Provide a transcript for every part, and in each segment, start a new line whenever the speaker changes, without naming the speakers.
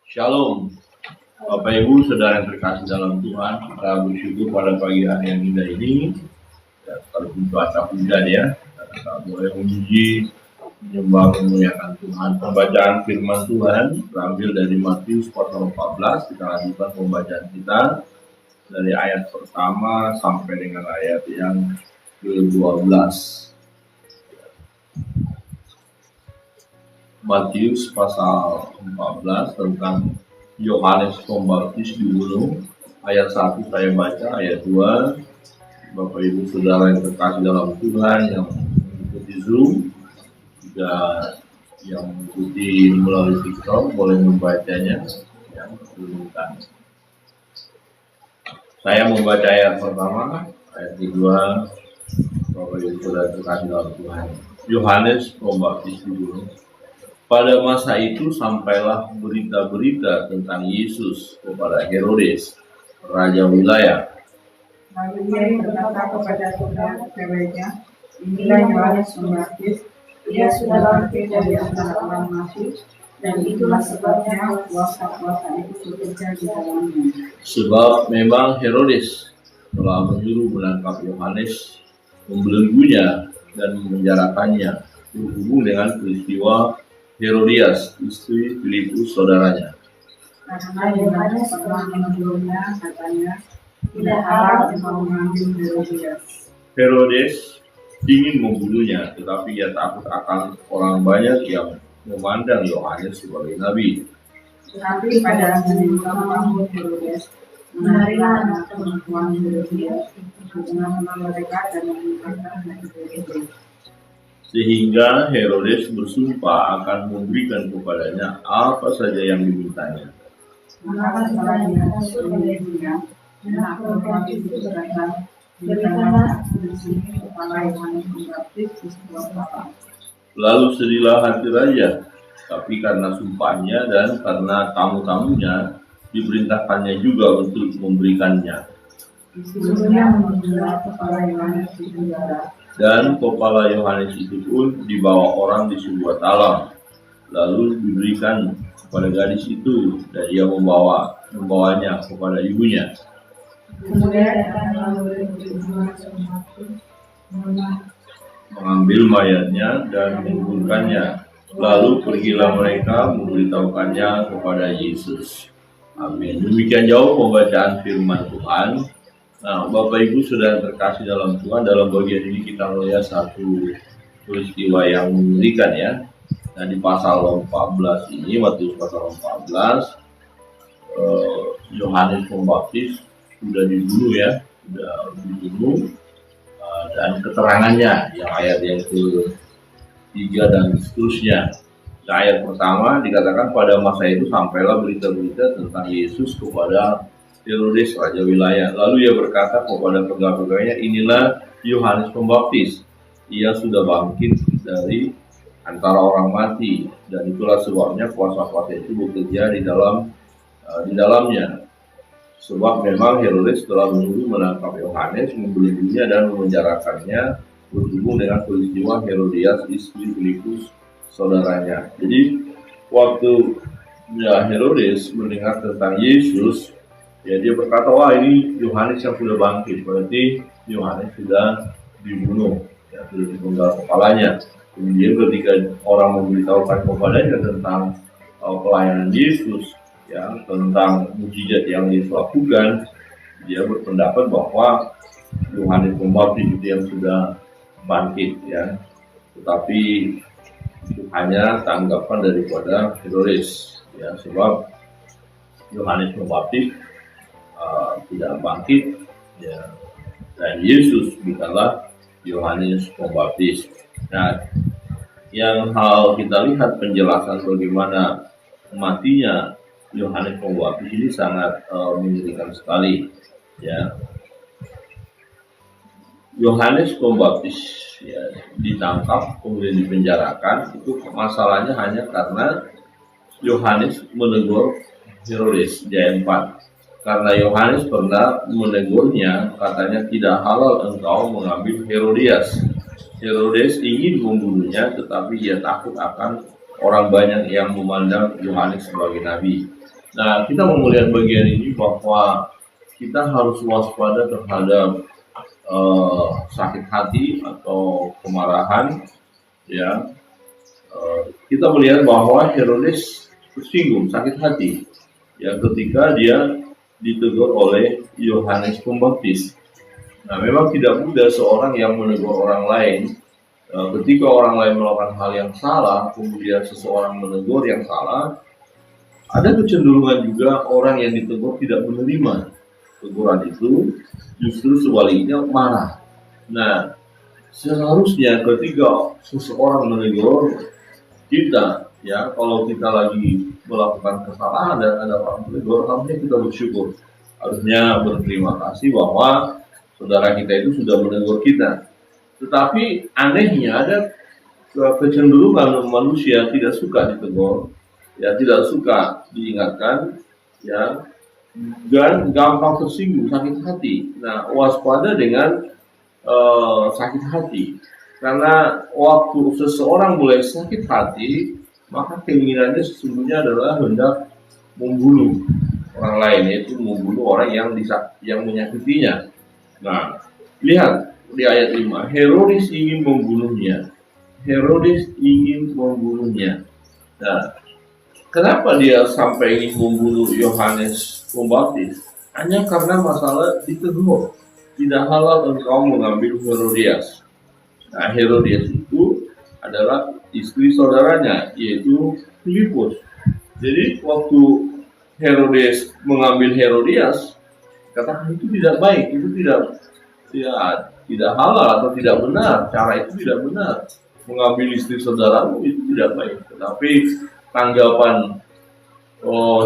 Shalom, Bapak Ibu, Saudara yang terkasih dalam Tuhan. Kita bersyukur pada pagi hari yang indah ini. Ya, walaupun cuaca hujan ya, kita boleh memuji, menyembah, memuliakan Tuhan. Pembacaan firman Tuhan terambil dari Matius pasal 14. Kita lanjutkan pembacaan kita dari ayat pertama sampai dengan ayat yang ke-12. Matius pasal 14 tentang Yohanes Pembaptis dibunuh. Ayat 1 saya baca, ayat 2 Bapak Ibu Saudara yang terkasih dalam Tuhan yang mengikuti Zoom, juga yang mengikuti melalui TikTok boleh membacanya ya, saya membaca ayat pertama, ayat kedua. Bapak Ibu Saudara terkasih dalam Tuhan, Yohanes Pembaptis dibunuh. Pada masa itu sampailah berita-berita tentang Yesus kepada Herodes, raja wilayah.
Lalu ia berkata kepada saudara-saudaranya, inilah Yohanes Pembaptis, ia sudah bangkit dari antara orang mati, dan itulah sebabnya kuasa-kuasa itu bekerja di dalamnya.
Sebab memang Herodes telah menyuruh menangkap Yohanes, membelenggunya dan memenjarakannya berhubung dengan peristiwa Herodias, istri Filipus saudaranya.
Karena Yohanes telah menegur-nya, katanya, tidak halal engkau mengambil Herodias.
Herodes ingin membunuhnya, tetapi ia takut akan orang banyak yang memandang Yohanes sebagai nabi.
Tetapi pada hari ulang Herodes menarilah anak perempuan Herodias dengan mereka dan meninggalkan Herodes.
Sehingga Herodes bersumpah akan memberikan kepadanya apa saja yang dimintanya.
Maka setelah dihapus oleh dia, anak perempuan itu berkata, berikanlah di sini kepala Yohanes Pembaptis di sebuah kapal.
Lalu sedihlah hati raja, tapi karena sumpahnya dan karena tamu-tamunya diperintahkannya juga untuk memberikannya.
Disuruhnya menjual kepala Yohanes di penjara.
Dan kepala Yohanes itu pun dibawa orang di sebuah talam, lalu diberikan kepada gadis itu, dan ia membawanya kepada ibunya.
Kemudian
mengambil mayatnya dan menguburkannya. Lalu pergilah mereka memberitahukannya kepada Yesus. Amin. Demikian jauh pembacaan firman Tuhan. Nah, Bapak Ibu sudah terkasih dalam Tuhan, dalam bagian ini kita melihat satu peristiwa yang mengerikan ya. Nah, di pasal 14 ini, Matius pasal 14, Yohanes Pembaptis sudah dibunuh ya, dan keterangannya yang ayat yang ke-3 dan seterusnya. Nah, ayat pertama dikatakan pada masa itu sampailah berita-berita tentang Yesus kepada Herodes raja wilayah. Lalu ia berkata kepada pegawai-pegawainya, inilah Yohanes Pembaptis, ia sudah bangkit dari antara orang mati, dan itulah sebabnya kuasa-kuasa itu bekerja di dalamnya. Sebab memang Herodes telah menyuruh menangkap Yohanes, membelenggunya dan memenjarakannya berhubung dengan peristiwa Herodias, istri Filipus saudaranya. Jadi waktu Herodes mendengar tentang Yesus, ya dia berkata, wah ini Yohanes yang sudah bangkit, berarti Yohanes sudah dibunuh, ya, sudah dipenggal kepalanya. Kemudian ketika orang memberitahukan kepadanya tentang pelayanan Yesus, ya, tentang mujizat yang Yesus lakukan, dia berpendapat bahwa Yohanes Pembaptis itu yang sudah bangkit, ya. Tetapi itu hanya tanggapan daripada Herodes, ya, sebab Yohanes Pembaptis tidak bangkit, ya, dan Yesus bukanlah Yohanes Pembaptis. Nah, yang hal kita lihat penjelasan bagaimana matinya Yohanes Pembaptis ini sangat mengerikan sekali, ya. Yohanes Pembaptis ya ditangkap kemudian dipenjarakan, itu masalahnya hanya karena Yohanes menegur Herodes di ayat 4. Karena Yohanes pernah menegurnya, katanya tidak halal engkau mengambil Herodias. Herodes ingin membunuhnya, tetapi ia takut akan orang banyak yang memandang Yohanes sebagai nabi. Nah, kita mau melihat bagian ini bahwa kita harus waspada terhadap sakit hati atau kemarahan, ya. Kita melihat bahwa Herodes tersinggung, sakit hati, ya, ketika dia ditegur oleh Yohanes Pembaptis. Nah, memang tidak mudah seorang yang menegur orang lain. Ketika orang lain melakukan hal yang salah, kemudian seseorang menegur yang salah, ada kecenderungan juga orang yang ditegur tidak menerima teguran itu, justru sebaliknya marah. Nah, seharusnya ketika seseorang menegur kita, ya, kalau kita lagi melakukan kesalahan dan ada orang menegur, harusnya kita bersyukur, harusnya berterima kasih bahwa saudara kita itu sudah menegur kita. Tetapi anehnya ada kecenderungan manusia tidak suka ditegur, ya, tidak suka diingatkan, ya, dan gampang tersinggung, sakit hati. Nah, waspada dengan sakit hati, karena waktu seseorang mulai sakit hati, maka keinginannya sesungguhnya adalah hendak membunuh orang lain, yaitu membunuh orang yang menyakitinya. Nah, lihat di ayat 5, Herodes ingin membunuhnya. Herodes ingin membunuhnya. Nah, kenapa dia sampai ingin membunuh Yohanes Pembaptis? Hanya karena masalah ditegur, tidak halal engkau mengambil Herodias. Nah, Herodias itu adalah istri saudaranya, yaitu Filipus. Jadi waktu Herodes mengambil Herodias, katakan itu tidak baik, itu tidak halal atau tidak benar, cara itu tidak benar. Mengambil istri saudaramu itu tidak baik. Tetapi tanggapan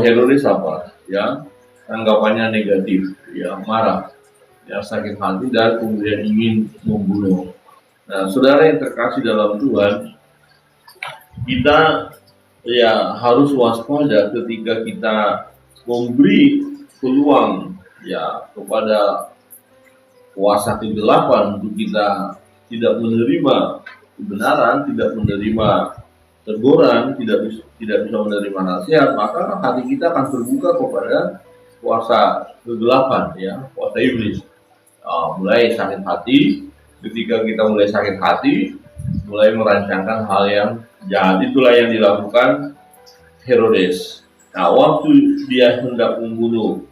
Herodes apa? Ya, tanggapannya negatif, ya, marah, ya, sakit hati, dan kemudian ingin membunuh. Nah, saudara yang terkasih dalam Tuhan, kita, ya, harus waspada ketika kita memberi peluang, ya, kepada kuasa kegelapan untuk kita tidak menerima kebenaran, tidak menerima teguran, tidak bisa menerima nasihat, maka hati kita akan terbuka kepada kuasa kegelapan, ya, kuasa iblis. Mulai sakit hati, ketika kita mulai sakit hati, mulai merancangkan hal yang jahat. Itulah yang dilakukan Herodes. Nah, waktu dia hendak membunuh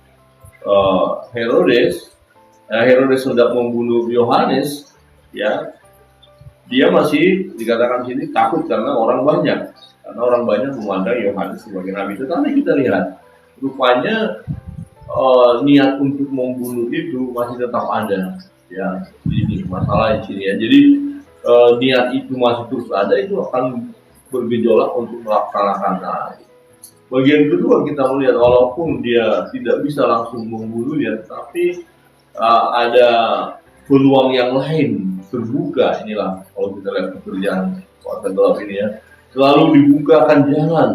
Herodes hendak membunuh Yohanes, ya, dia masih dikatakan sini takut karena orang banyak memandang Yohanes sebagai nabi. Tetapi kita lihat, rupanya niat untuk membunuh itu masih tetap ada, ya. Ini masalah di sini, ya. Jadi niat itu masih terus ada, itu akan bergejolak untuk melaksanakan. Nah, bagian kedua kita melihat walaupun dia tidak bisa langsung membunuhnya, tetapi ada peluang yang lain terbuka. Inilah kalau kita lihat pekerjaan kuasa gelap ini, ya, selalu dibukakan jalan,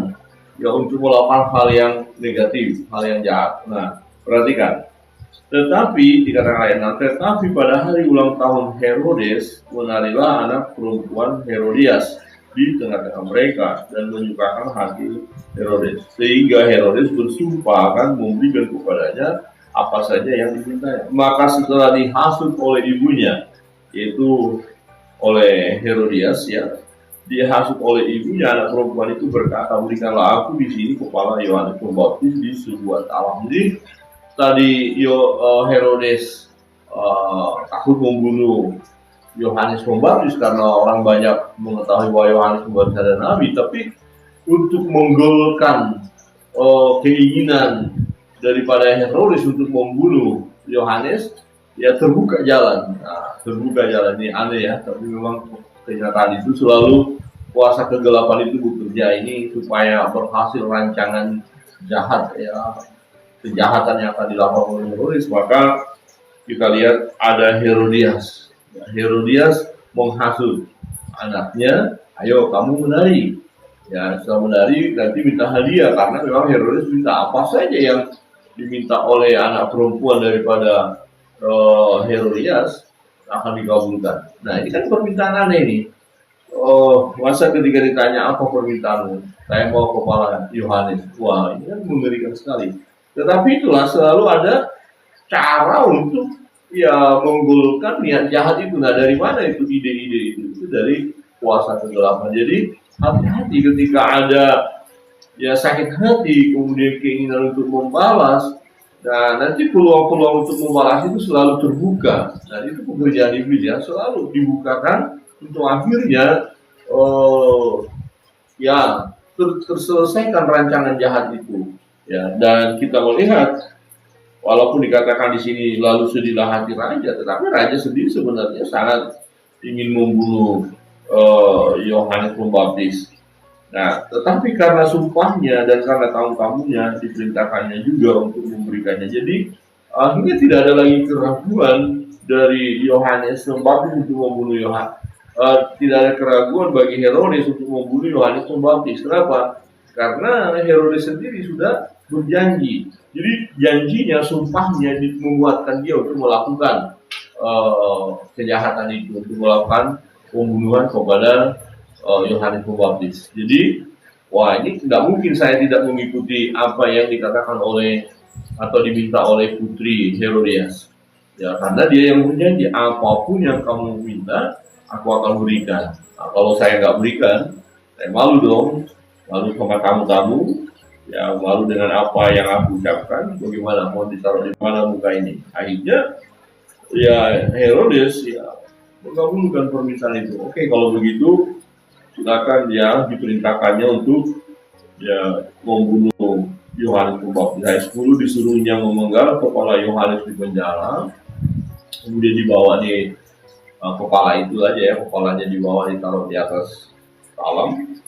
ya, untuk melakukan hal yang negatif, hal yang jahat. Nah, perhatikan. Tetapi dikatakan ayat 6, tetapi pada hari ulang tahun Herodes menarilah anak perempuan Herodias di tengah-tengah mereka dan menyukakan hati Herodes, sehingga Herodes bersumpah akan memberikan kepadanya apa saja yang dimintanya. Maka setelah dihasut oleh ibunya, yaitu oleh Herodias, ya, dihasut oleh ibunya, anak perempuan itu berkata, berikanlah aku di sini kepala Yohanes Pembaptis di sebuah talam. Jadi tadi Herodes takut membunuh Yohanes Pembaptis karena orang banyak mengetahui bahwa Yohanes Pembaptis adalah nabi, tapi untuk menggolkan keinginan daripada Herodes untuk membunuh Yohanes, ya, terbuka jalan. Nah, terbuka jalan ini aneh, ya, tapi memang kenyataan itu selalu kuasa kegelapan itu bekerja ini supaya berhasil rancangan jahat, ya, kejahatan yang akan dilakukan oleh Herodes. Maka kita lihat ada Herodias. Herodias menghasut anaknya, ayo kamu menari, ya, setelah menari nanti minta hadiah, karena memang Herodes minta apa saja yang diminta oleh anak perempuan daripada Herodias akan dikabulkan. Nah, ini kan permintaan aneh nih. Oh, masa ketika ditanya apa permintaanmu, saya mau kepala Yohanes. Wah, ini kan mengerikan sekali. Tetapi itulah selalu ada cara untuk ya menggolkan niat jahat itu. Nah, dari mana itu ide-ide itu? Itu dari kuasa kegelapan. Jadi hati-hati ketika ada ya sakit hati, kemudian keinginan untuk membalas. Nah, nanti peluang-peluang untuk membalas itu selalu terbuka. Nah, itu pekerjaan iblis ya, selalu dibukakan untuk akhirnya oh, ya terselesaikan rancangan jahat itu. Ya, dan kita melihat walaupun dikatakan di sini lalu sedihlah hati raja, tetapi raja sendiri sebenarnya sangat ingin membunuh Yohanes Pembaptis. Nah, tetapi karena sumpahnya dan karena tamu-tamunya diperintahkannya juga untuk memberikannya. Jadi akhirnya tidak ada lagi keraguan dari Yohanes Pembaptis untuk membunuh Yohanes. Tidak ada keraguan bagi Herodes untuk membunuh Yohanes Pembaptis. Kenapa? Karena Herodes sendiri sudah berjanji. Jadi janjinya, sumpahnya menguatkan dia untuk melakukan kejahatan itu, untuk melakukan pembunuhan kepada Yohanes Pembaptis. Jadi, wah ini tidak mungkin saya tidak mengikuti apa yang dikatakan oleh atau diminta oleh putri Herodias. Ya, karena dia yang berjanji apapun yang kamu minta, aku akan berikan. Nah, kalau saya nggak berikan, saya malu dong, malu sama kamu-kamu, ya malu dengan apa yang aku ucapkan. Bagaimana mau ditaruh di mana muka ini? Akhirnya, ya Herodes ya mengabulkan permintaan itu. Oke, kalau begitu silakan ya diperintahkannya untuk ya membunuh Yohanes Pembaptis. Ayat 10 disuruhnya memenggal kepala Yohanes di penjara, kemudian dibawa di kepala itu aja ya, kepalanya dibawa ditaruh di atas talam.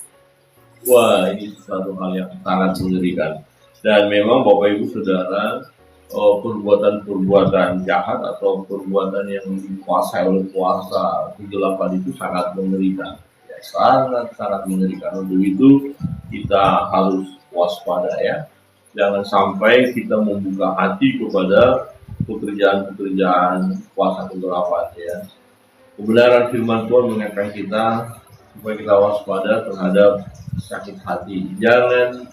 Wah, ini satu hal yang sangat mengerikan. Dan memang Bapak Ibu Saudara, perbuatan-perbuatan jahat atau perbuatan yang dikuasai oleh kuasa kegelapan itu sangat mengerikan. Ya, sangat mengerikan. Untuk itu kita harus waspada ya. Jangan sampai kita membuka hati kepada pekerjaan-pekerjaan kuasa kegelapan ya. Kebenaran firman Tuhan mengingatkan kita supaya kita waspada terhadap sakit hati. Jangan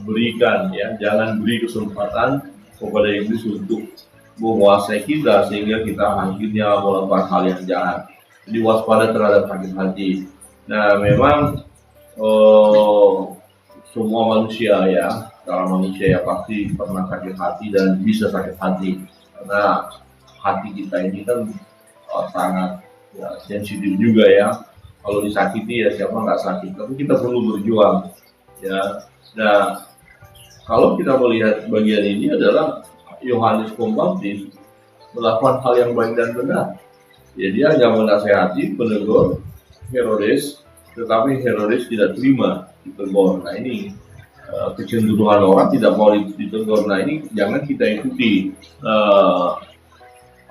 berikan ya, jangan beri kesempatan kepada iblis untuk menguasai kita sehingga kita akhirnya melakukan hal yang jahat. Jadi waspada terhadap sakit hati. Nah, memang semua manusia ya, kalau manusia ya pasti pernah sakit hati dan bisa sakit hati karena hati kita ini kan sangat ya, sensitif juga ya. Kalau disakiti ya siapa nggak sakit, tapi kita perlu berjuang ya. Nah, kalau kita melihat bagian ini adalah Yohanes Pembaptis melakukan hal yang baik dan benar. Ya, dia hanya menasehati, menegur Herodes, tetapi Herodes tidak terima ditegur. Nah, ini kecenderungan orang tidak mau ditegur. Nah, ini jangan kita ikuti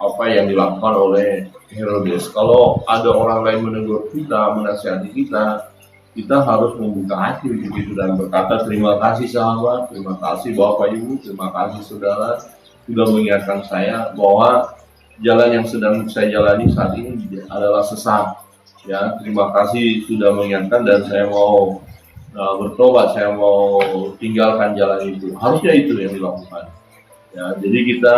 apa yang dilakukan oleh Herodes. Kalau ada orang lain menegur kita, menasihati kita, kita harus membuka hati begitu dan berkata terima kasih sahabat, terima kasih Bapak Ibu, terima kasih saudara sudah mengingatkan saya bahwa jalan yang sedang saya jalani saat ini adalah sesat. Ya, terima kasih sudah mengingatkan dan saya mau bertobat, saya mau tinggalkan jalan itu. Harusnya itu yang dilakukan. Ya, jadi kita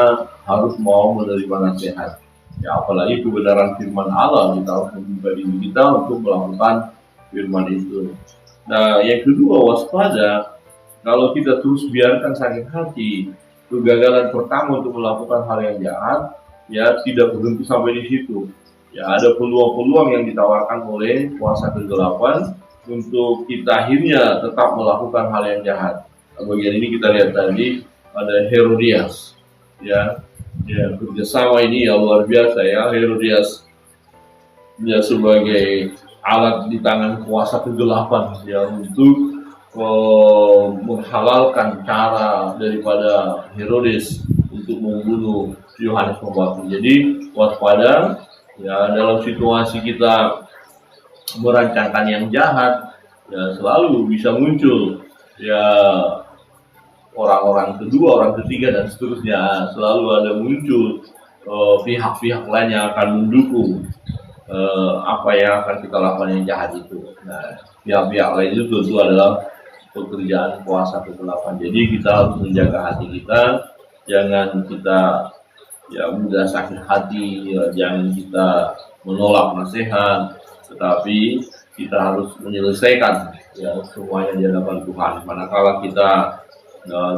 harus mau menerima nasihat. Ya, apalagi kebenaran firman Allah, kita harus membuka diri kita untuk melakukan firman itu. Nah, yang kedua waspada. Kalau kita terus biarkan sakit hati, kegagalan pertama untuk melakukan hal yang jahat, ya tidak berhenti sampai di situ. Ya, ada peluang-peluang yang ditawarkan oleh kuasa kegelapan untuk kita akhirnya tetap melakukan hal yang jahat. Nah, bagian ini kita lihat tadi ada Herodias, ya kerjasama ini ya luar biasa ya. Herodias ya sebagai alat di tangan kuasa kegelapan ya untuk menghalalkan cara daripada Herodes untuk membunuh Yohanes Pembaptis. Jadi waspada ya, dalam situasi kita merancangkan yang jahat ya selalu bisa muncul ya orang-orang kedua, orang ketiga dan seterusnya. Selalu ada muncul pihak-pihak lain yang akan mendukung apa yang akan kita lakukan yang jahat itu. Nah, pihak-pihak lain itu tentu adalah pekerjaan kuasa kegelapan. Jadi kita harus menjaga hati kita, jangan kita ya mudah sakit hati, ya, jangan kita menolak nasihat, tetapi kita harus menyelesaikan ya semuanya di hadapan Tuhan. Manakala kita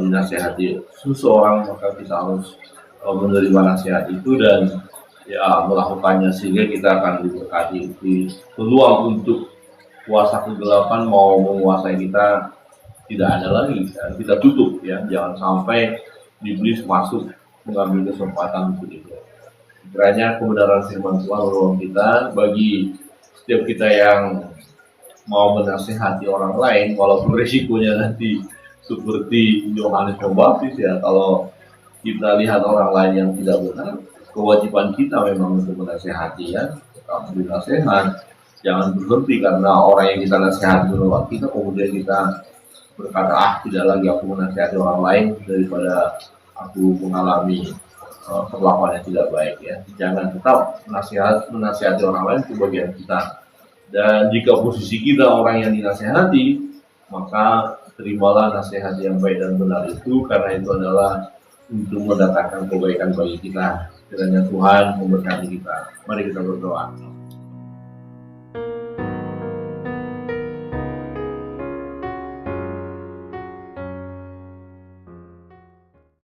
dinasehati seseorang, maka kita harus menerima nasihat itu dan ya melakukannya sehingga kita akan diberkati. Peluang untuk kuasa kegelapan mau menguasai kita tidak ada lagi, dan kita tutup ya, jangan sampai iblis masuk mengambil kesempatan untuk itu. Kiranya kebenaran firman Tuhan menolong kita bagi setiap kita yang mau menasehati orang lain, walaupun risikonya nanti seperti Yohanes Pembaptis ya, kalau kita lihat orang lain yang tidak benar, kewajiban kita memang untuk menasehati ya, tetap beri nasihat, jangan berhenti karena orang yang kita nasihati menolak kita, kemudian kita berkata tidak lagi aku menasihati orang lain daripada aku mengalami perlakuan yang tidak baik ya. Jangan tetap menasihati orang lain, itu bagian kita. Dan jika posisi kita orang yang dinasihati, maka terimalah nasihat yang baik dan benar itu, karena itu adalah untuk mendatangkan kebaikan bagi kita. Kiranya Tuhan memberkati kita. Mari kita berdoa.